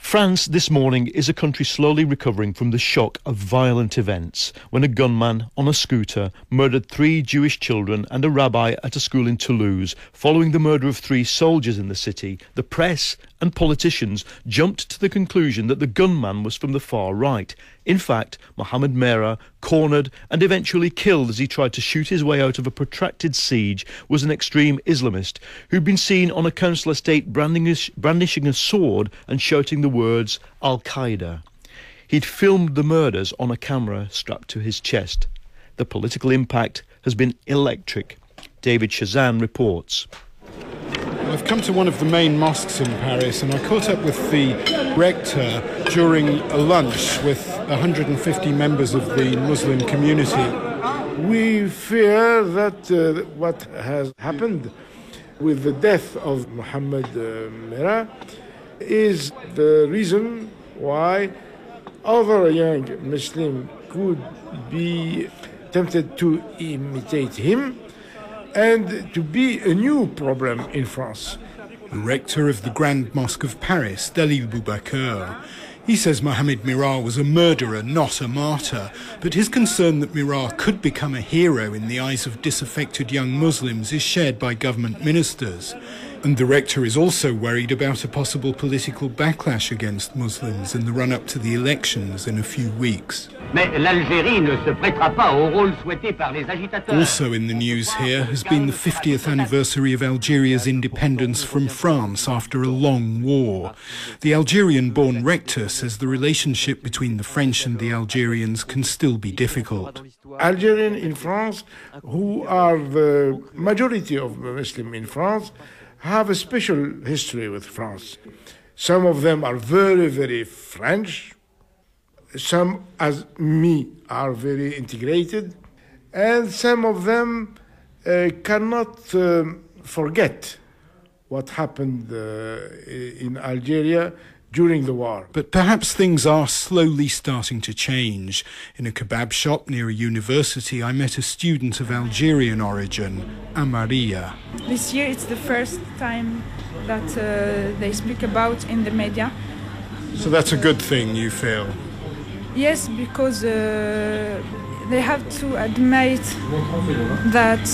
France this morning is a country slowly recovering from the shock of violent events when a gunman on a scooter murdered 3 Jewish children and a rabbi at a school in Toulouse. Following the murder of 3 soldiers in the city, the press and politicians jumped to the conclusion that the gunman was from the far right. In fact, Mohamed Merah, cornered and eventually killed as he tried to shoot his way out of a protracted siege, was an extreme Islamist who'd been seen on a council estate brandishing a sword and shouting the words Al-Qaeda. He'd filmed the murders on a camera strapped to his chest. The political impact has been electric. David Chazan reports. I've come to one of the main mosques in Paris and I caught up with the rector during a lunch with 150 members of the Muslim community. We fear that what has happened with the death of Mohamed Merah is the reason why other young Muslims could be tempted to imitate him and to be a new problem in France. The rector of the Grand Mosque of Paris, Dalil Boubacar, he says Mohamed Merah was a murderer, not a martyr, but his concern that Merah could become a hero in the eyes of disaffected young Muslims is shared by government ministers. And the rector is also worried about a possible political backlash against Muslims in the run-up to the elections in a few weeks. Also in the news here has been the 50th anniversary of Algeria's independence from France after a long war. The Algerian-born rector says the relationship between the French and the Algerians can still be difficult. Algerians in France, who are the majority of Muslims in France, have a special history with France. Some of them are very, very French. Some, as me, are very integrated. And some of them cannot forget what happened in Algeria during the war. But perhaps things are slowly starting to change. In a kebab shop near a university, I met a student of Algerian origin, Amaria. This year it's the first time that they speak about in the media. So that's a good thing, you feel? Yes, because they have to admit that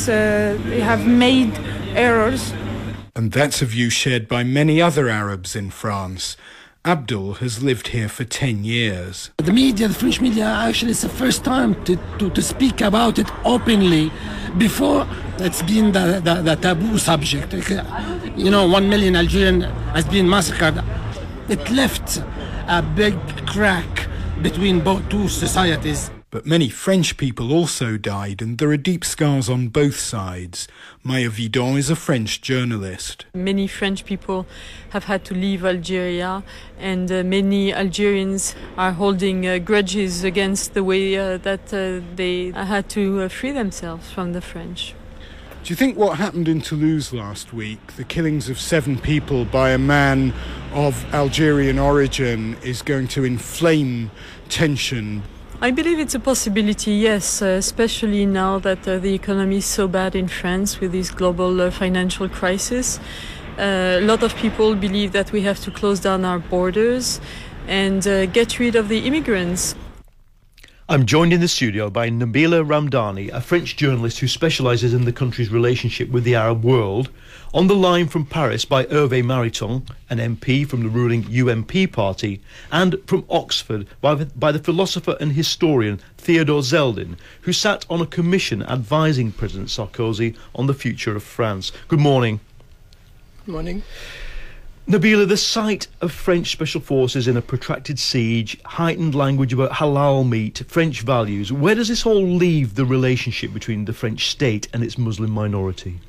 they have made errors. And that's a view shared by many other Arabs in France. Abdul has lived here for 10 years. The media, the French media, actually it's the first time to speak about it openly. Before, it's been the taboo subject. 1 million Algerian has been massacred. It left a big crack between both two societies. But many French people also died, and there are deep scars on both sides. Maya Vidon is a French journalist. Many French people have had to leave Algeria, and many Algerians are holding grudges against the way that they had to free themselves from the French. Do you think what happened in Toulouse last week, the killings of 7 people by a man of Algerian origin, is going to inflame tension? I believe it's a possibility, yes, especially now that the economy is so bad in France with this global financial crisis. A lot of people believe that we have to close down our borders and get rid of the immigrants. I'm joined in the studio by Nabila Ramdani, a French journalist who specialises in the country's relationship with the Arab world. On the line from Paris by Hervé Mariton, an MP from the ruling UMP party, and from Oxford by the philosopher and historian Theodore Zeldin, who sat on a commission advising President Sarkozy on the future of France. Good morning. Good morning. Nabila, the sight of French special forces in a protracted siege, heightened language about halal meat, French values, where does this all leave the relationship between the French state and its Muslim minority?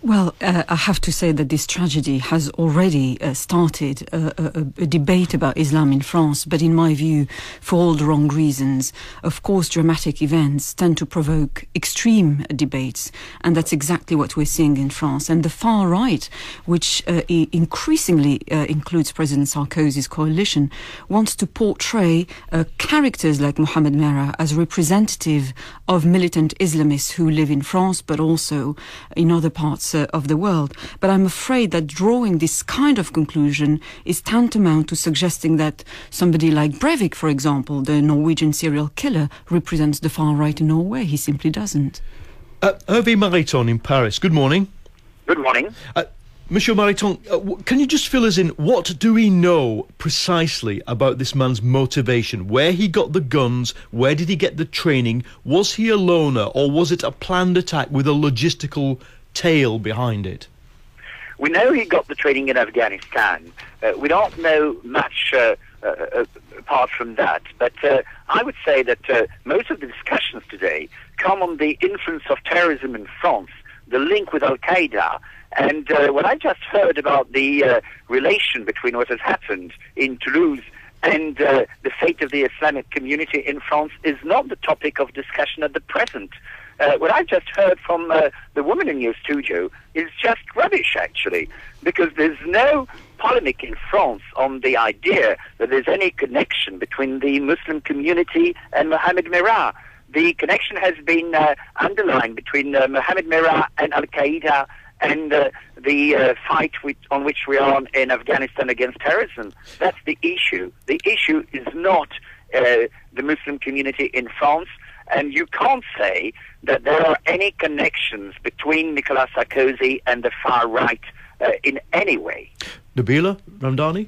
Well, I have to say that this tragedy has already started a debate about Islam in France, but in my view, for all the wrong reasons. Of course, dramatic events tend to provoke extreme debates, and that's exactly what we're seeing in France. And the far right, which increasingly includes President Sarkozy's coalition, wants to portray characters like Mohamed Merah as representative of militant Islamists who live in France, but also in other parts of the world. But I'm afraid that drawing this kind of conclusion is tantamount to suggesting that somebody like Breivik, for example, the Norwegian serial killer, represents the far right in Norway. He simply doesn't. Hervé Mariton in Paris, good morning. Good morning. Monsieur Mariton, can you just fill us in? What do we know precisely about this man's motivation? Where he got the guns? Where did he get the training? Was he a loner, or was it a planned attack with a logistical tale behind it? We know he got the training in Afghanistan. We don't know much apart from that. But I would say that most of the discussions today come on the influence of terrorism in France, the link with Al-Qaeda. And what I just heard about the relation between what has happened in Toulouse and the fate of the Islamic community in France is not the topic of discussion at the present. What I just heard from the woman in your studio is just rubbish, actually, because there's no polemic in France on the idea that there's any connection between the Muslim community and Mohammed Merah. The connection has been underlined between Mohammed Merah and Al-Qaeda and the fight on which we are in Afghanistan against terrorism. That's the issue. The issue is not the Muslim community in France, and you can't say that there are any connections between Nicolas Sarkozy and the far right in any way. Nabila Ramdani?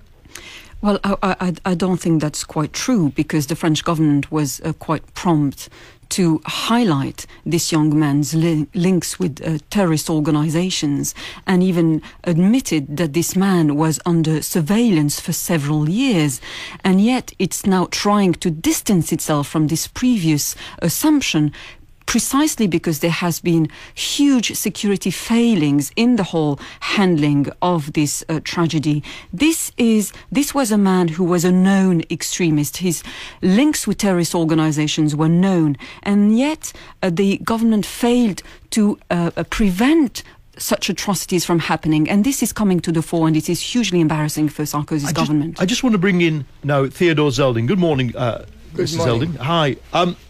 Well, I don't think that's quite true, because the French government was quite prompt to highlight this young man's links with terrorist organizations, and even admitted that this man was under surveillance for several years. And yet it's now trying to distance itself from this previous assumption, precisely because there has been huge security failings in the whole handling of this tragedy. This was a man who was a known extremist. His links with terrorist organizations were known, and yet the government failed to prevent such atrocities from happening, and this is coming to the fore, and it is hugely embarrassing for Sarkozy's government. I just want to bring in now Theodore Zeldin. Good morning, Mr. Zeldin. Hi.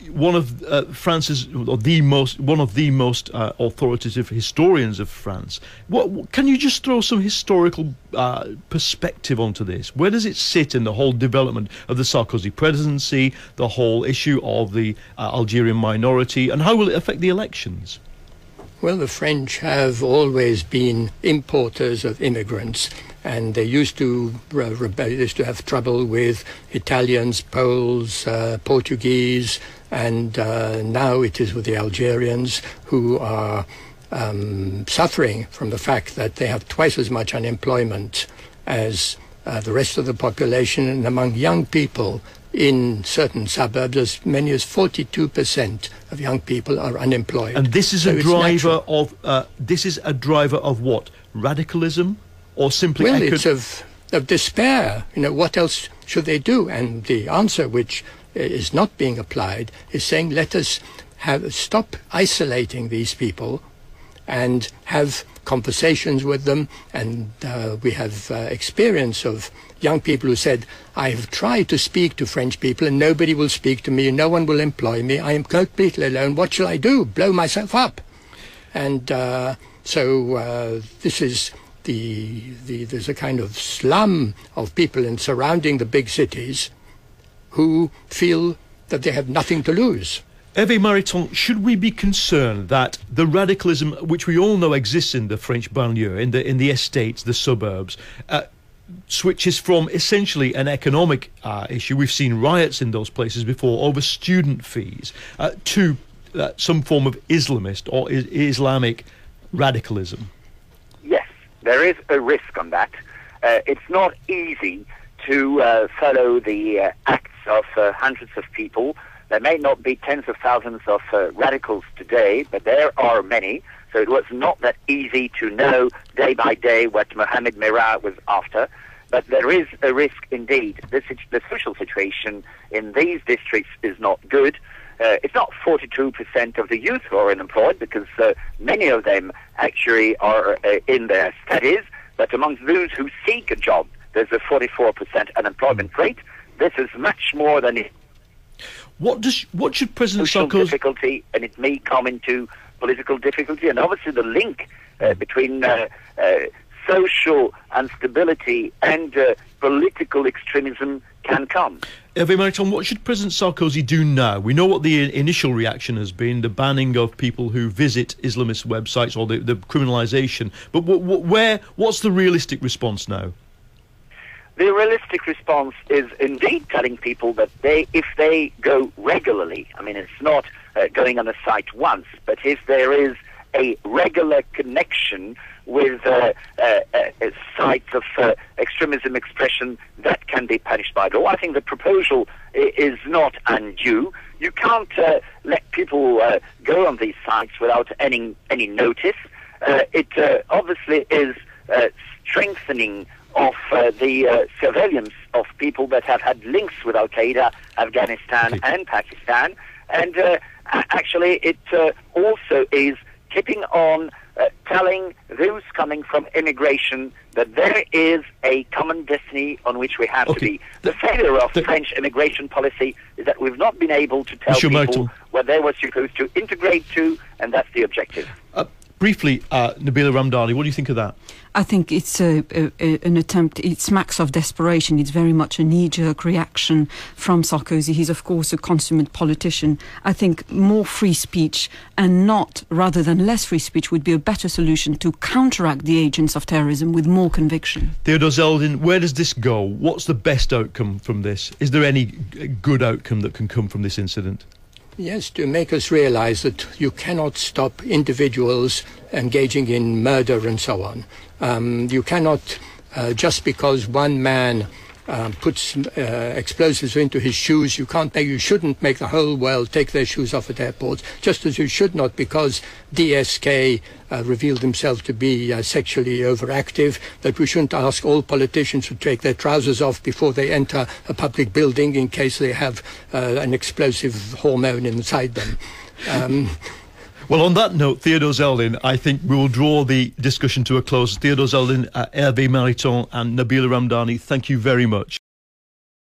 One of France's, or one of the most authoritative historians of France. Can you just throw some historical perspective onto this? Where does it sit in the whole development of the Sarkozy presidency, the whole issue of the Algerian minority, and how will it affect the elections? Well, the French have always been importers of immigrants, and they used to have trouble with Italians, Poles, Portuguese, and now it is with the Algerians, who are suffering from the fact that they have twice as much unemployment as the rest of the population, and among young people in certain suburbs, as many as 42% of young people are unemployed. And this is a driver of what? Radicalism, or simply? Well, it's of despair. What else should they do? And the answer, which is not being applied, is saying, let us stop isolating these people and have conversations with them. And we have experience of young people who said, I have tried to speak to French people and nobody will speak to me, no one will employ me, I am completely alone, what shall I do? Blow myself up. And so this is there's a kind of slum of people surrounding the big cities who feel that they have nothing to lose. Hervé Mariton, should we be concerned that the radicalism, which we all know exists in the French banlieue, in the estates, the suburbs, switches from essentially an economic issue — we've seen riots in those places before over student fees — to some form of Islamist or Islamic radicalism? Yes, there is a risk on that. It's not easy to follow the acts of hundreds of people. There may not be tens of thousands of radicals today, but there are many. So it was not that easy to know day by day what Mohammed Merah was after. But there is a risk indeed. The social situation in these districts is not good. It's not 42% of the youth who are unemployed, because many of them actually are in their studies. But amongst those who seek a job, there's a 44% unemployment rate. This is much more than it. What should President Social Sarkozy... difficulty, and it may come into political difficulty, and obviously the link between social instability and political extremism can come. Hervé Mariton, what should President Sarkozy do now? We know what the initial reaction has been, the banning of people who visit Islamist websites, or the criminalisation. But what's the realistic response now? The realistic response is indeed telling people that if they go regularly, I mean, it's not going on a site once, but if there is a regular connection with sites of extremism expression, that can be punished by law. I think the proposal is not undue. You can't let people go on these sites without any notice. It obviously is strengthening of the surveillance of people that have had links with Al-Qaeda, Afghanistan and Pakistan. And actually it also is keeping on telling those coming from immigration that there is a common destiny on which we have to be. The failure of French immigration policy is that we've not been able to tell people where they were supposed to integrate to, and that's the objective. Briefly, Nabila Ramdani, what do you think of that? I think it's an attempt, it smacks of desperation. It's very much a knee-jerk reaction from Sarkozy. He's, of course, a consummate politician. I think more free speech and not, rather than less free speech, would be a better solution to counteract the agents of terrorism with more conviction. Theodore Zeldin, where does this go? What's the best outcome from this? Is there any good outcome that can come from this incident? Yes, to make us realize that you cannot stop individuals engaging in murder and so on. You cannot, just because one man puts explosives into his shoes, you shouldn't make the whole world take their shoes off at airports, just as you should not because DSK revealed himself to be sexually overactive, that we shouldn't ask all politicians to take their trousers off before they enter a public building in case they have an explosive hormone inside them. Well, on that note, Theodore Zeldin, I think we will draw the discussion to a close. Theodore Zeldin, Hervé Mariton and Nabila Ramdani, thank you very much.